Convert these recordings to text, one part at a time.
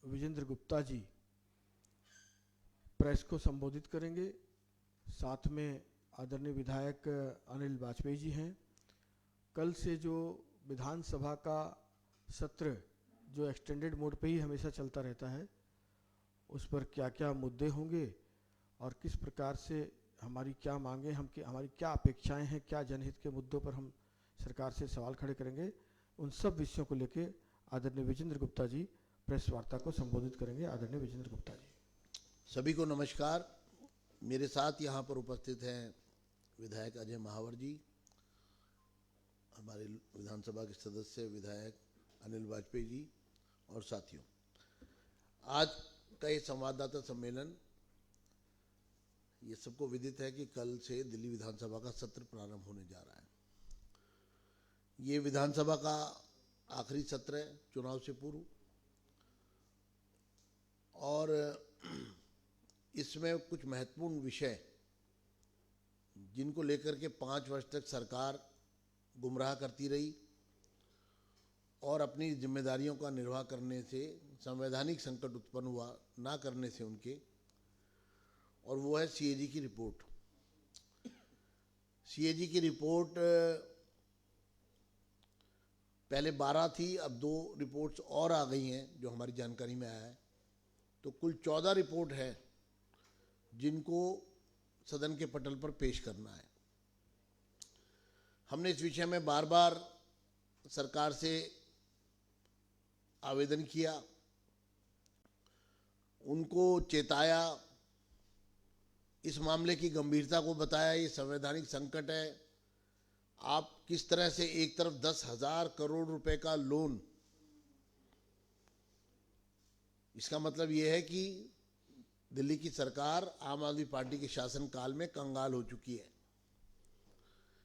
Vijendra Gupta ji press को संबोधित करेंगे। साथ में आदरणीय विधायक अनिल वाजपेयी जी हैं। कल से जो विधानसभा का सत्र जो एक्सटेंडेड मोड पे ही हमेशा चलता रहता है, उस पर क्या क्या मुद्दे होंगे और किस प्रकार से हमारी क्या मांगे, हमारी क्या अपेक्षाएं हैं, क्या जनहित के मुद्दों पर हम सरकार से सवाल खड़े करेंगे, उन सब विषयों को लेके आदरणीय विजेंद्र गुप्ता जी प्रेस वार्ता को संबोधित करेंगे। आदरणीय विजेंद्र गुप्ता जी। सभी को नमस्कार। मेरे साथ यहाँ पर उपस्थित हैं विधायक अजय महावर जी, हमारे विधानसभा के सदस्य विधायक अनिल वाजपेयी जी और साथियों। आज का ये संवाददाता सम्मेलन, ये सबको विदित है कि कल से दिल्ली विधानसभा का सत्र प्रारंभ होने जा रहा है। ये विधानसभा का आखिरी सत्र है चुनाव से पूर्व, और इसमें कुछ महत्वपूर्ण विषय जिनको लेकर के 5 वर्ष तक सरकार गुमराह करती रही और अपनी जिम्मेदारियों का निर्वाह करने से संवैधानिक संकट उत्पन्न हुआ ना करने से उनके, और वो है सीएजी की रिपोर्ट। सीएजी की रिपोर्ट पहले 12 थी, अब 2 रिपोर्ट्स और आ गई हैं जो हमारी जानकारी में आया है। तो कुल 14 रिपोर्ट है जिनको सदन के पटल पर पेश करना है। हमने इस विषय में बार बार सरकार से आवेदन किया, उनको चेताया, इस मामले की गंभीरता को बताया, ये संवैधानिक संकट है। आप किस तरह से एक तरफ 10,000 करोड़ रुपए का लोन, इसका मतलब ये है कि दिल्ली की सरकार आम आदमी पार्टी के शासनकाल में कंगाल हो चुकी है।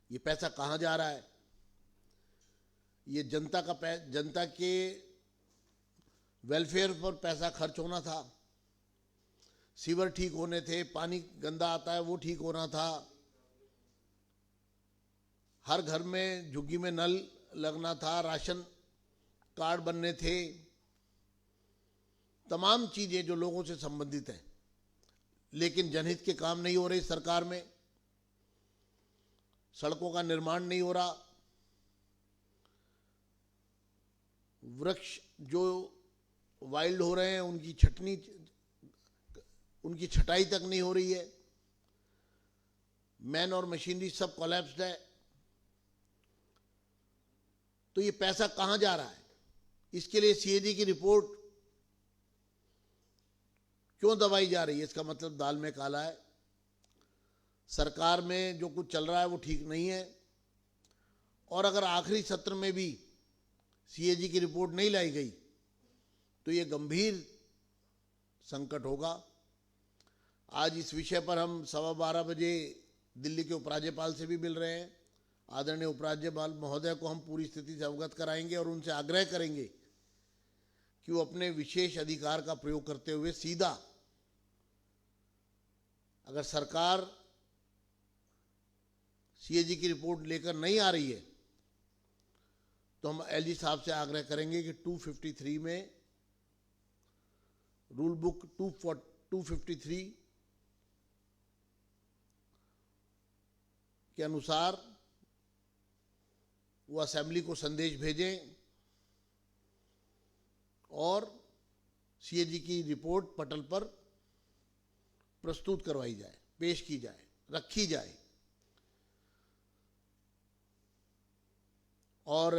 ये पैसा कहाँ जा रहा है? ये जनता के वेलफेयर पर पैसा खर्च होना था, सीवर ठीक होने थे, पानी गंदा आता है वो ठीक होना था, हर घर में झुग्गी में नल लगना था, राशन कार्ड बनने थे, तमाम चीजें जो लोगों से संबंधित हैं। लेकिन जनहित के काम नहीं हो रहे सरकार में, सड़कों का निर्माण नहीं हो रहा, वृक्ष जो वाइल्ड हो रहे हैं उनकी छटाई तक नहीं हो रही है, मैन और मशीनरी सब कोलैप्स्ड है। तो ये पैसा कहां जा रहा है? इसके लिए सीएजी की रिपोर्ट क्यों दबाई जा रही है? इसका मतलब दाल में काला है। सरकार में जो कुछ चल रहा है वो ठीक नहीं है, और अगर आखिरी सत्र में भी सीएजी की रिपोर्ट नहीं लाई गई तो ये गंभीर संकट होगा। आज इस विषय पर हम 12:15 बजे दिल्ली के उपराज्यपाल से भी मिल रहे हैं। आदरणीय उपराज्यपाल महोदय को हम पूरी स्थिति से अवगत कराएंगे और उनसे आग्रह करेंगे कि वो अपने विशेष अधिकार का प्रयोग करते हुए सीधा, अगर सरकार सीएजी की रिपोर्ट लेकर नहीं आ रही है तो हम एलजी साहब से आग्रह करेंगे कि 253 में, रूल बुक 253 के अनुसार वो असेंबली को संदेश भेजें और सीएजी की रिपोर्ट पटल पर प्रस्तुत करवाई जाए, पेश की जाए, रखी जाए। और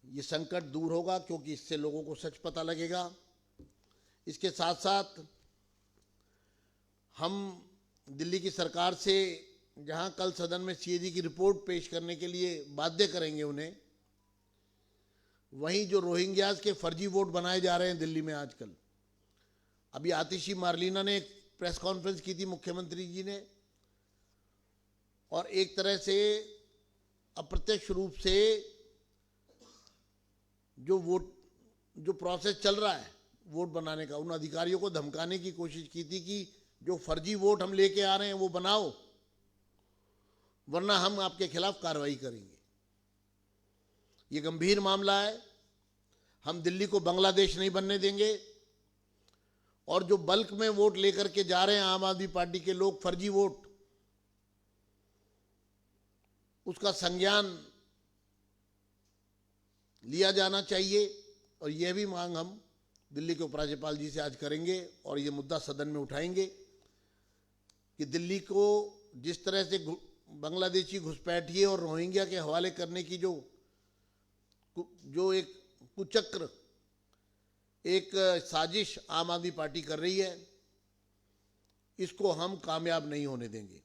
ये संकट दूर होगा क्योंकि इससे लोगों को सच पता लगेगा। इसके साथ साथ हम दिल्ली की सरकार से, जहां कल सदन में सीएजी की रिपोर्ट पेश करने के लिए बाध्य करेंगे उन्हें, वहीं जो रोहिंग्यास के फर्जी वोट बनाए जा रहे हैं दिल्ली में आजकल, अभी आतिशी मार्लिना ने एक प्रेस कॉन्फ्रेंस की थी मुख्यमंत्री जी ने, और एक तरह से अप्रत्यक्ष रूप से जो प्रोसेस चल रहा है वोट बनाने का, उन अधिकारियों को धमकाने की कोशिश की थी कि जो फर्जी वोट हम लेके आ रहे हैं वो बनाओ, वरना हम आपके खिलाफ कार्रवाई करेंगे। ये गंभीर मामला है। हम दिल्ली को बांग्लादेश नहीं बनने देंगे। और जो बल्क में वोट लेकर के जा रहे हैं आम आदमी पार्टी के लोग, फर्जी वोट, उसका संज्ञान लिया जाना चाहिए। और यह भी मांग हम दिल्ली के उपराज्यपाल जी से आज करेंगे और ये मुद्दा सदन में उठाएंगे कि दिल्ली को जिस तरह से बांग्लादेशी घुसपैठिए और रोहिंग्या के हवाले करने की जो एक कुचक्र, एक साजिश आम आदमी पार्टी कर रही है, इसको हम कामयाब नहीं होने देंगे।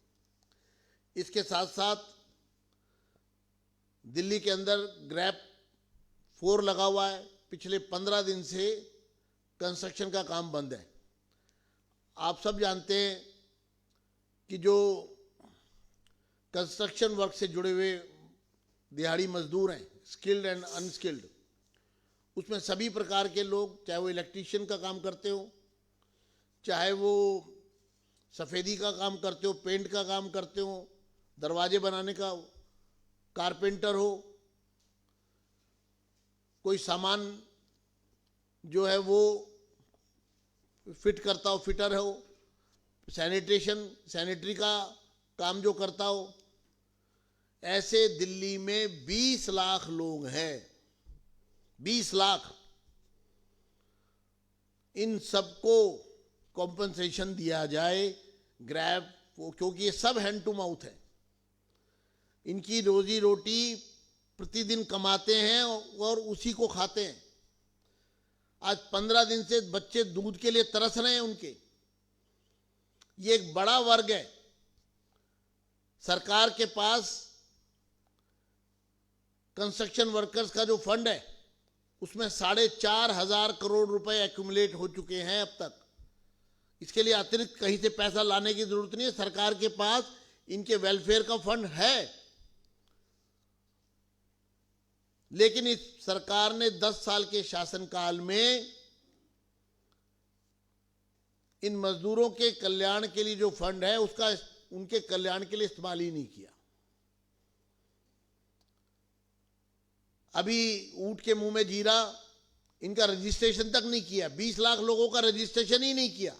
इसके साथ साथ दिल्ली के अंदर ग्रैप 4 लगा हुआ है। पिछले 15 दिन से कंस्ट्रक्शन का काम बंद है। आप सब जानते हैं कि जो कंस्ट्रक्शन वर्क से जुड़े हुए दिहाड़ी मजदूर हैं, स्किल्ड एंड अनस्किल्ड, उसमें सभी प्रकार के लोग, चाहे वो इलेक्ट्रीशियन का काम करते हो, चाहे वो सफ़ेदी का काम करते हो, पेंट का काम करते हो, दरवाजे बनाने का कारपेंटर हो, कोई सामान जो है वो फिट करता हो, फिटर हो, सैनिटरी का काम जो करता हो, ऐसे दिल्ली में 20 लाख लोग हैं। 20 लाख। इन सबको कॉम्पनसेशन दिया जाए ग्रैब, क्योंकि ये सब हैंड टू माउथ है। इनकी रोजी रोटी प्रतिदिन कमाते हैं और उसी को खाते हैं। आज 15 दिन से बच्चे दूध के लिए तरस रहे हैं उनके। ये एक बड़ा वर्ग है। सरकार के पास कंस्ट्रक्शन वर्कर्स का जो फंड है उसमें 4,500 करोड़ रुपए एक्यूमुलेट हो चुके हैं अब तक। इसके लिए अतिरिक्त कहीं से पैसा लाने की जरूरत नहीं है। सरकार के पास इनके वेलफेयर का फंड है। लेकिन इस सरकार ने 10 साल के शासनकाल में इन मजदूरों के कल्याण के लिए जो फंड है उसका उनके कल्याण के लिए इस्तेमाल ही नहीं किया। अभी ऊंट के मुंह में जीरा, इनका रजिस्ट्रेशन तक नहीं किया। 20 लाख लोगों का रजिस्ट्रेशन ही नहीं किया।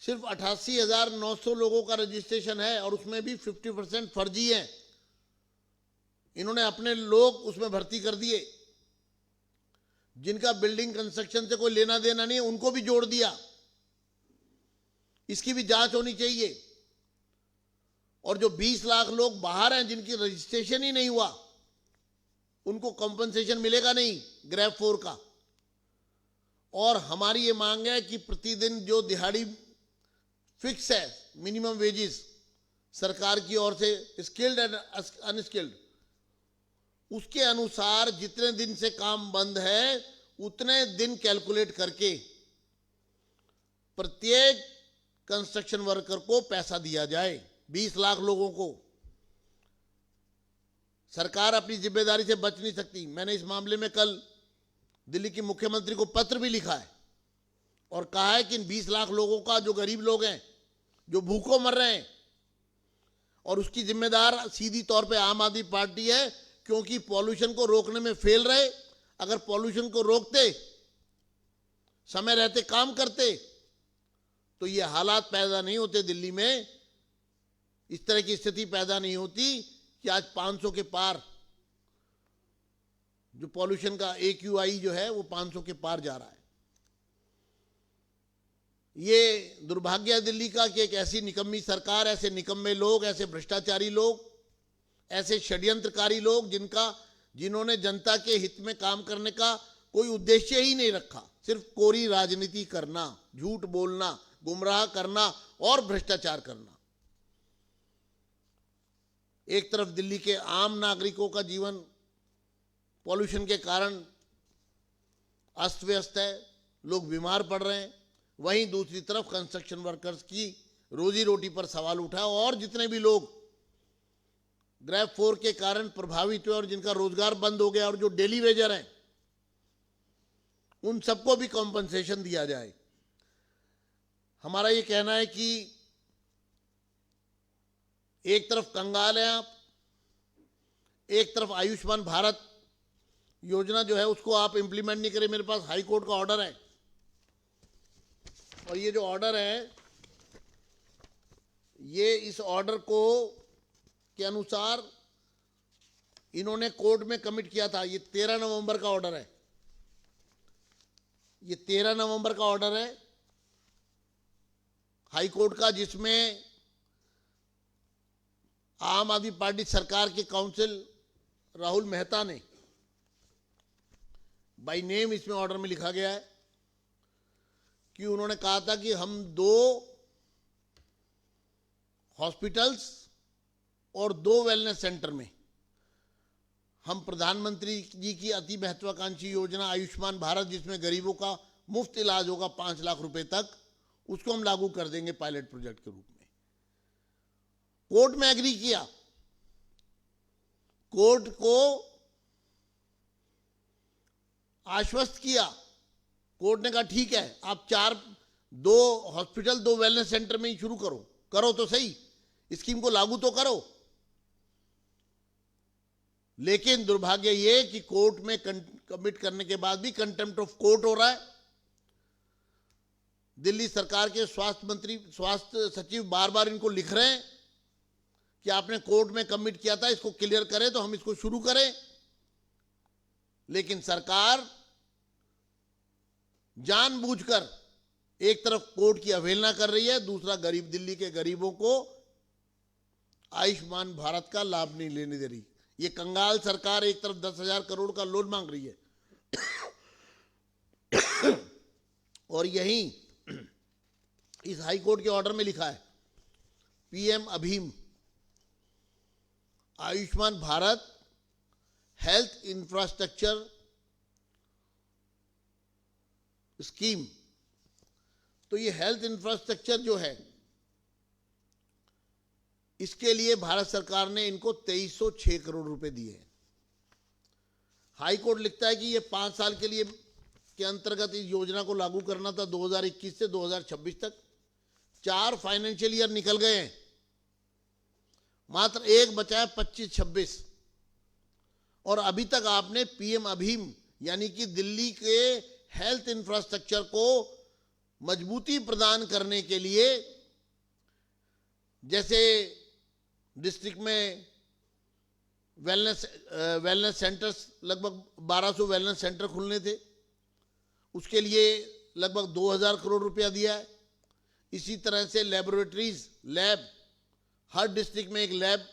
सिर्फ 88,900 लोगों का रजिस्ट्रेशन है और उसमें भी 50% फर्जी है। इन्होंने अपने लोग उसमें भर्ती कर दिए। जिनका बिल्डिंग कंस्ट्रक्शन से कोई लेना देना नहीं है उनको भी जोड़ दिया। इसकी भी जांच होनी चाहिए। और जो 20 लाख लोग बाहर हैं जिनकी रजिस्ट्रेशन ही नहीं हुआ, उनको कॉम्पनसेशन मिलेगा नहीं ग्रैब 4 का। और हमारी ये मांग है कि प्रतिदिन जो दिहाड़ी फिक्स है, मिनिमम वेजेस सरकार की ओर से, स्किल्ड एंड अनस्किल्ड, उसके अनुसार जितने दिन से काम बंद है उतने दिन कैलकुलेट करके प्रत्येक कंस्ट्रक्शन वर्कर को पैसा दिया जाए। 20 लाख लोगों को। सरकार अपनी जिम्मेदारी से बच नहीं सकती। मैंने इस मामले में कल दिल्ली के मुख्यमंत्री को पत्र भी लिखा है और कहा है कि इन 20 लाख लोगों का, जो गरीब लोग हैं, जो भूखों मर रहे हैं, और उसकी जिम्मेदार सीधी तौर पे आम आदमी पार्टी है, क्योंकि पॉल्यूशन को रोकने में फेल रहे। अगर पॉल्यूशन को रोकते, समय रहते काम करते, तो ये हालात पैदा नहीं होते दिल्ली में। इस तरह की स्थिति पैदा नहीं होती कि आज 500 के पार जो पॉल्यूशन का AQI जो है वो 500 के पार जा रहा है। ये दुर्भाग्य है दिल्ली का कि एक ऐसी निकम्मी सरकार, ऐसे निकम्मे लोग, ऐसे भ्रष्टाचारी लोग, ऐसे षड्यंत्रकारी लोग जिन्होंने जनता के हित में काम करने का कोई उद्देश्य ही नहीं रखा, सिर्फ कोरी राजनीति करना, झूठ बोलना, गुमराह करना और भ्रष्टाचार करना। एक तरफ दिल्ली के आम नागरिकों का जीवन पॉल्यूशन के कारण अस्त व्यस्त है, लोग बीमार पड़ रहे हैं। वहीं दूसरी तरफ कंस्ट्रक्शन वर्कर्स की रोजी रोटी पर सवाल उठा और जितने भी लोग ग्रैब 4 के कारण प्रभावित हुए और जिनका रोजगार बंद हो गया और जो डेली वेजर हैं, उन सबको भी कॉम्पनसेशन दिया जाए। हमारा ये कहना है कि एक तरफ कंगाल हैं आप, एक तरफ आयुष्मान भारत योजना जो है उसको आप इम्प्लीमेंट नहीं करें। मेरे पास हाई कोर्ट का ऑर्डर है, और ये जो ऑर्डर है, ये इस ऑर्डर को के अनुसार इन्होंने कोर्ट में कमिट किया था। ये 13 नवंबर का ऑर्डर है, ये 13 नवंबर का ऑर्डर है हाई कोर्ट का, जिसमें आम आदमी पार्टी सरकार के काउंसिल राहुल मेहता ने बाय नेम इसमें ऑर्डर में लिखा गया है कि उन्होंने कहा था कि हम 2 हॉस्पिटल्स और 2 वेलनेस सेंटर में हम प्रधानमंत्री जी की अति महत्वाकांक्षी योजना आयुष्मान भारत, जिसमें गरीबों का मुफ्त इलाज होगा 5 लाख रुपए तक, उसको हम लागू कर देंगे पायलट प्रोजेक्ट के रूप में। कोर्ट में एग्री किया। कोर्ट को आश्वस्त किया। कोर्ट ने कहा ठीक है, आप 2 हॉस्पिटल 2 वेलनेस सेंटर में ही शुरू करो तो सही, स्कीम को लागू तो करो। लेकिन दुर्भाग्य ये कि कोर्ट में कमिट करने के बाद भी कंटेम्प्ट ऑफ कोर्ट हो रहा है। दिल्ली सरकार के स्वास्थ्य सचिव बार बार इनको लिख रहे हैं कि आपने कोर्ट में कमिट किया था, इसको क्लियर करें तो हम इसको शुरू करें। लेकिन सरकार जानबूझकर एक तरफ कोर्ट की अवहेलना कर रही है, दूसरा दिल्ली के गरीबों को आयुष्मान भारत का लाभ नहीं लेने दे रही। ये कंगाल सरकार एक तरफ 10,000 करोड़ का लोन मांग रही है और यहीं इस हाई कोर्ट के ऑर्डर में लिखा है PM Abhim Ayushman Bharat health infrastructure scheme. तो ये हेल्थ इंफ्रास्ट्रक्चर जो है, इसके लिए भारत सरकार ने इनको 2306 करोड़ रुपए दिए हैं। हाई कोर्ट लिखता है कि ये 5 साल के लिए के अंतर्गत इस योजना को लागू करना था 2021 से 2026 तक। 4 फाइनेंशियल ईयर निकल गए हैं, मात्र एक बचा है 25-26, और अभी तक आपने पीएम अभीम यानी कि दिल्ली के हेल्थ इंफ्रास्ट्रक्चर को मजबूती प्रदान करने के लिए, जैसे डिस्ट्रिक्ट में वेलनेस सेंटर्स, लगभग 1200 वेलनेस सेंटर खुलने थे, उसके लिए लगभग 2000 करोड़ रुपया दिया है। इसी तरह से लैबोरेटरीज, लैब, हर डिस्ट्रिक्ट में एक लैब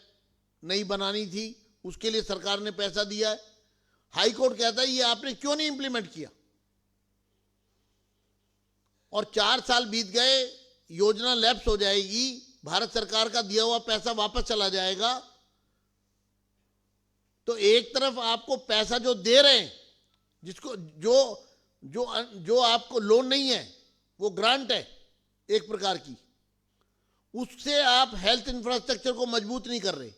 नई बनानी थी, उसके लिए सरकार ने पैसा दिया है। हाई कोर्ट कहता है ये आपने क्यों नहीं इंप्लीमेंट किया, और 4 साल बीत गए, योजना लैप्स हो जाएगी, भारत सरकार का दिया हुआ पैसा वापस चला जाएगा। तो एक तरफ आपको पैसा जो दे रहे हैं, जिसको जो आपको लोन नहीं है, वो ग्रांट है एक प्रकार की, उससे आप हेल्थ इंफ्रास्ट्रक्चर को मजबूत नहीं कर रहे।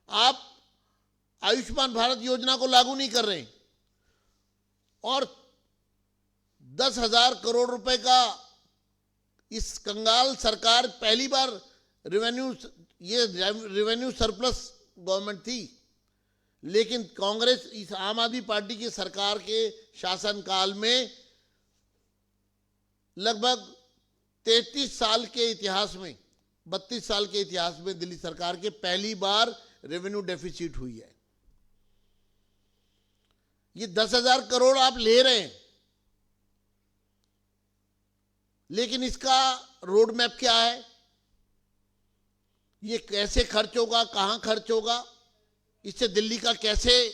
आप आयुष्मान भारत योजना को लागू नहीं कर रहे, और 10,000 करोड़ रुपए का इस कंगाल सरकार, पहली बार रेवेन्यू सरप्लस गवर्नमेंट थी, लेकिन कांग्रेस इस आम आदमी पार्टी की सरकार के शासनकाल में लगभग 33 साल के इतिहास में, 32 साल के इतिहास में दिल्ली सरकार के पहली बार रेवेन्यू डेफिसिट हुई है। ये 10,000 करोड़ आप ले रहे हैं, लेकिन इसका रोड मैप क्या है, ये कैसे खर्च होगा, कहां खर्च होगा, इससे दिल्ली का कैसे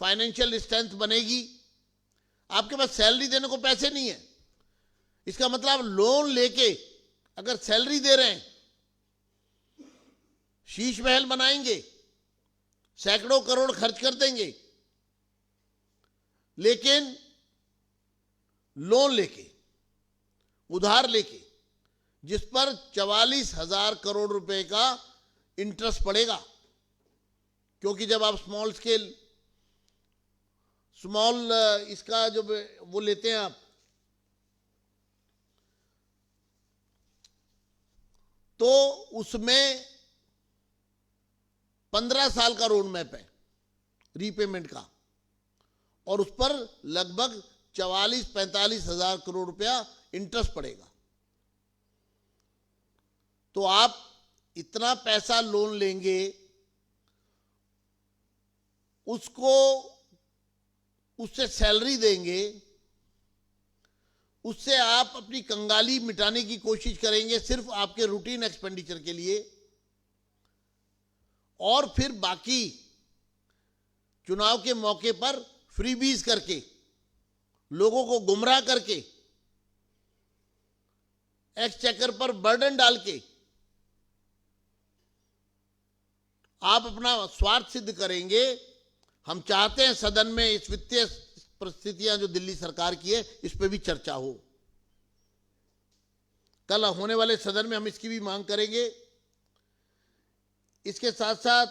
फाइनेंशियल स्ट्रेंथ बनेगी। आपके पास सैलरी देने को पैसे नहीं है, इसका मतलब आप लोन लेके अगर सैलरी दे रहे हैं, शीश महल बनाएंगे, सैकड़ों करोड़ खर्च कर देंगे, लेकिन लोन लेके, उधार लेके, जिस पर 44,000 करोड़ रुपए का इंटरेस्ट पड़ेगा। क्योंकि जब आप स्मॉल इसका जो वो लेते हैं आप, तो उसमें 15 साल का रोड मैप है रीपेमेंट का। और उस पर लगभग 44-45 हजार करोड़ रुपया इंटरेस्ट पड़ेगा। तो आप इतना पैसा लोन लेंगे, उसको उससे सैलरी देंगे, उससे आप अपनी कंगाली मिटाने की कोशिश करेंगे सिर्फ आपके रूटीन एक्सपेंडिचर के लिए, और फिर बाकी चुनाव के मौके पर फ्रीबीज करके, लोगों को गुमराह करके, एक्सचेकर पर बर्डन डाल के आप अपना स्वार्थ सिद्ध करेंगे। हम चाहते हैं सदन में इस वित्तीय परिस्थितियां जो दिल्ली सरकार की है, इस पे भी चर्चा हो। कल होने वाले सदन में हम इसकी भी मांग करेंगे। इसके साथ साथ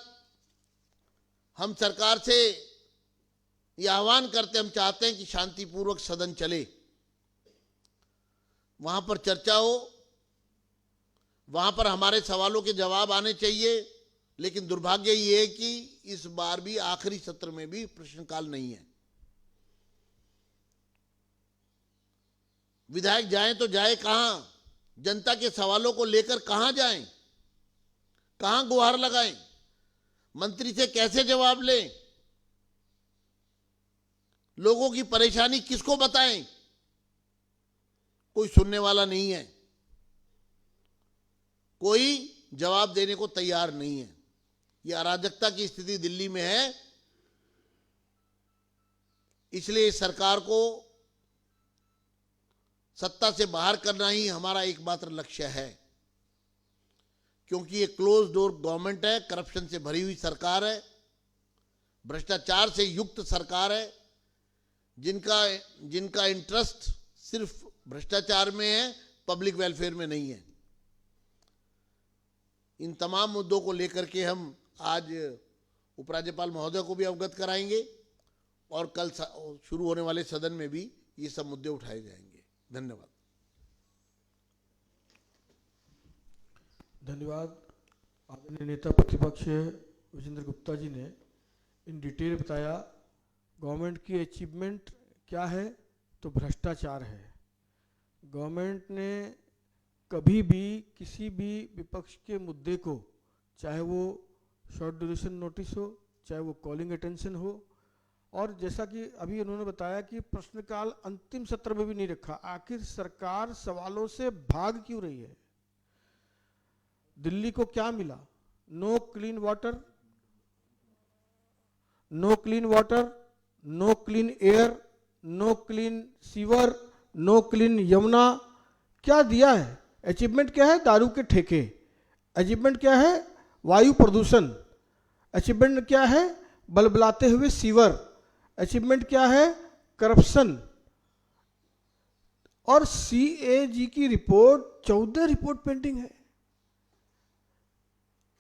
हम सरकार से यह आह्वान करते हैं, हम चाहते हैं कि शांतिपूर्वक सदन चले, वहां पर चर्चा हो, वहां पर हमारे सवालों के जवाब आने चाहिए। लेकिन दुर्भाग्य ये है कि इस बार भी आखिरी सत्र में भी प्रश्नकाल नहीं है। विधायक जाएं तो जाए कहां? जनता के सवालों को लेकर कहां जाएं? कहां गुहार लगाएं? मंत्री से कैसे जवाब लें? लोगों की परेशानी किसको बताएं? कोई सुनने वाला नहीं है, कोई जवाब देने को तैयार नहीं है। यह अराजकता की स्थिति दिल्ली में है। इसलिए इस सरकार को सत्ता से बाहर करना ही हमारा एकमात्र लक्ष्य है, क्योंकि ये क्लोज डोर गवर्नमेंट है, करप्शन से भरी हुई सरकार है, भ्रष्टाचार से युक्त सरकार है, जिनका इंटरेस्ट सिर्फ भ्रष्टाचार में है, पब्लिक वेलफेयर में नहीं है। इन तमाम मुद्दों को लेकर के हम आज उपराज्यपाल महोदय को भी अवगत कराएंगे और कल शुरू होने वाले सदन में भी ये सब मुद्दे उठाए जाएंगे। धन्यवाद। धन्यवाद। आदरणीय नेता प्रतिपक्ष विजेंद्र गुप्ता जी ने इन डिटेल बताया गवर्नमेंट की अचीवमेंट क्या है, तो भ्रष्टाचार है। गवर्नमेंट ने कभी भी किसी भी विपक्ष के मुद्दे को, चाहे वो शॉर्ट ड्यूरेशन नोटिस हो, चाहे वो कॉलिंग अटेंशन हो, और जैसा कि अभी उन्होंने बताया कि प्रश्नकाल अंतिम सत्र में भी नहीं रखा। आखिर सरकार सवालों से भाग क्यों रही है? दिल्ली को क्या मिला? No clean water, no clean water, no clean air, no clean sewer, no clean Yamuna. क्या दिया है? अचीवमेंट क्या है? दारू के ठेके। अचीवमेंट क्या है? वायु प्रदूषण। अचीवमेंट क्या है? बलबलाते हुए सीवर। अचीवमेंट क्या है? करप्शन। और सीएजी की रिपोर्ट 14 रिपोर्ट पेंडिंग है।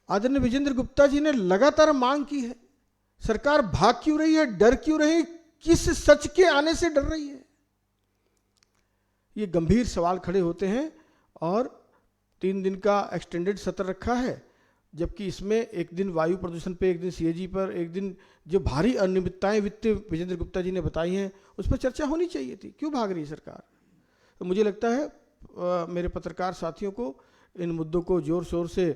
आदरणीय विजेंद्र गुप्ता जी ने लगातार मांग की है। सरकार भाग क्यों रही है? डर क्यों रही? किस सच के आने से डर रही है? ये गंभीर सवाल खड़े होते हैं। और 3 दिन का एक्सटेंडेड सत्र रखा है, जबकि इसमें एक दिन वायु प्रदूषण पे, एक दिन सीएजी पर, एक दिन जो भारी अनियमितताएं वित्त विजेंद्र गुप्ता जी ने बताई हैं, उस पर चर्चा होनी चाहिए थी। क्यों भाग रही है सरकार? तो मुझे लगता है मेरे पत्रकार साथियों को इन मुद्दों को जोर शोर से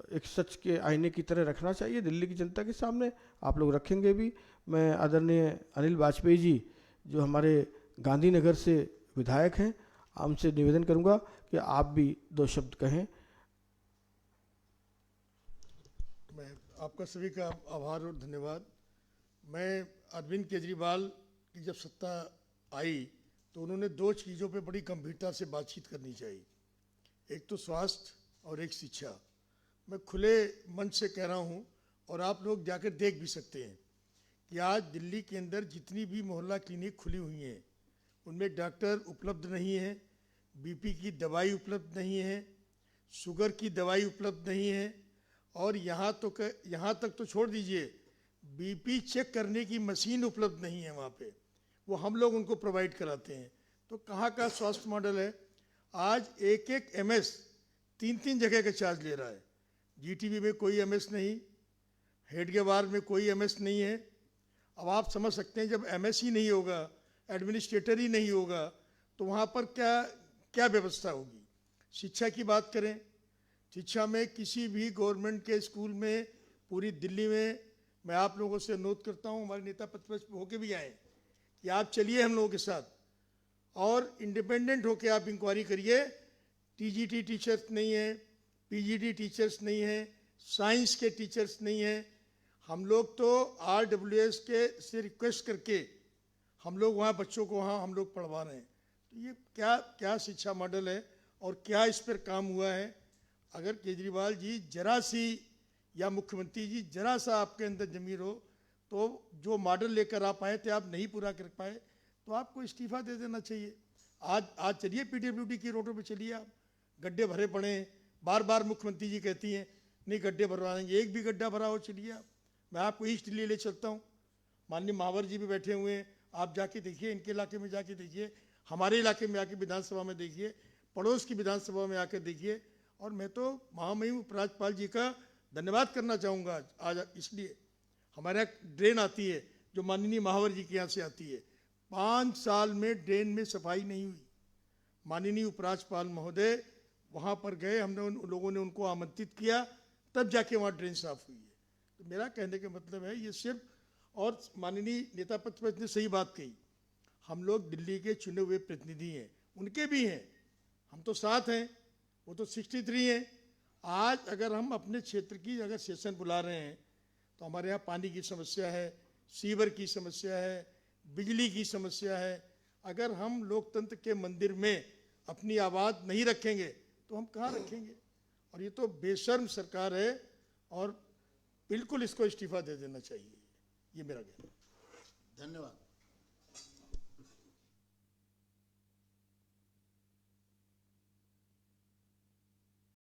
एक सच के आईने की तरह रखना चाहिए दिल्ली की जनता के सामने। आप लोग रखेंगे भी। मैं आदरणीय अनिल वाजपेयी जी, जो हमारे गांधीनगर से विधायक हैं, हमसे निवेदन करूंगा कि आप भी 2 शब्द कहें। मैं आपका सभी का आभार और धन्यवाद। मैं अरविंद केजरीवाल की जब सत्ता आई तो उन्होंने 2 चीज़ों पे बड़ी गंभीरता से बातचीत करनी चाहिए। एक तो स्वास्थ्य और एक शिक्षा। मैं खुले मन से कह रहा हूँ, और आप लोग जाकर देख भी सकते हैं कि आज दिल्ली के अंदर जितनी भी मोहल्ला क्लिनिक खुली हुई हैं, उनमें डॉक्टर उपलब्ध नहीं है, बीपी की दवाई उपलब्ध नहीं है, शुगर की दवाई उपलब्ध नहीं है, और यहाँ तक तो छोड़ दीजिए, बीपी चेक करने की मशीन उपलब्ध नहीं है वहाँ पे। वो हम लोग उनको प्रोवाइड कराते हैं। तो कहाँ का स्वास्थ्य मॉडल है? आज एक एमएस 3 जगह का चार्ज ले रहा है। जीटीबी में कोई एमएस नहीं, हेडगेवार में कोई एमएस नहीं है। अब आप समझ सकते हैं जब एमएससी नहीं होगा, एडमिनिस्ट्रेटर ही नहीं होगा, तो वहाँ पर क्या क्या व्यवस्था होगी। शिक्षा की बात करें, शिक्षा में किसी भी गवर्नमेंट के स्कूल में पूरी दिल्ली में, मैं आप लोगों से अनुरोध करता हूँ, हमारे नेता प्रतिपक्ष होके भी आए कि आप चलिए हम लोगों के साथ और इंडिपेंडेंट होके आप इंक्वायरी करिए। टीजीटी टीचर्स नहीं है, पीजीटी टीचर्स नहीं है, साइंस के टीचर्स नहीं है। हम लोग तो आरडब्ल्यूएस के से रिक्वेस्ट करके हम लोग वहाँ बच्चों को वहाँ हम लोग पढ़वा रहे हैं। तो ये क्या क्या शिक्षा मॉडल है और क्या इस पर काम हुआ है। अगर केजरीवाल जी जरा सी या मुख्यमंत्री जी जरा सा आपके अंदर जमीर हो तो जो मॉडल लेकर आप आए थे आप नहीं पूरा कर पाए तो आपको इस्तीफा दे देना चाहिए। आज चलिए पीडब्ल्यूडी की रोडों पे चलिए, आप गड्ढे भरे पड़े हैं, बार बार मुख्यमंत्री जी कहती हैं नहीं गड्ढे भरवाएंगे, एक भी गड्ढा भरा हो चलिए आप, मैं आपको ईस्ट दिल्ली ले चलता हूँ। माननीय महावर जी भी बैठे हुए हैं, आप जाके देखिए, इनके इलाके में जाके देखिए, हमारे इलाके में आके विधानसभा में देखिए, पड़ोस की विधानसभा में आकर देखिए। और मैं तो महामहिम उपराज्यपाल जी का धन्यवाद करना चाहूँगा आज, इसलिए हमारे यहाँ ड्रेन आती है जो माननीय महावर जी के यहाँ से आती है, 5 साल में ड्रेन में सफाई नहीं हुई। माननीय उपराज्यपाल महोदय वहाँ पर गए, हमने उन लोगों ने उनको आमंत्रित किया, तब जाके वहाँ ड्रेन साफ हुई है। तो मेरा कहने का मतलब है ये सिर्फ, और माननीय नेता प्रतिपक्ष ने सही बात कही, हम लोग दिल्ली के चुने हुए प्रतिनिधि हैं, उनके भी हैं, हम तो साथ हैं, वो तो 63 हैं। आज अगर हम अपने क्षेत्र की अगर सेशन बुला रहे हैं तो हमारे यहाँ पानी की समस्या है, सीवर की समस्या है, बिजली की समस्या है। अगर हम लोकतंत्र के मंदिर में अपनी आवाज़ नहीं रखेंगे तो हम कहाँ रखेंगे। और ये तो बेशर्म सरकार है और बिल्कुल इसको इस्तीफा दे देना चाहिए, ये मेरा कहना है। धन्यवाद।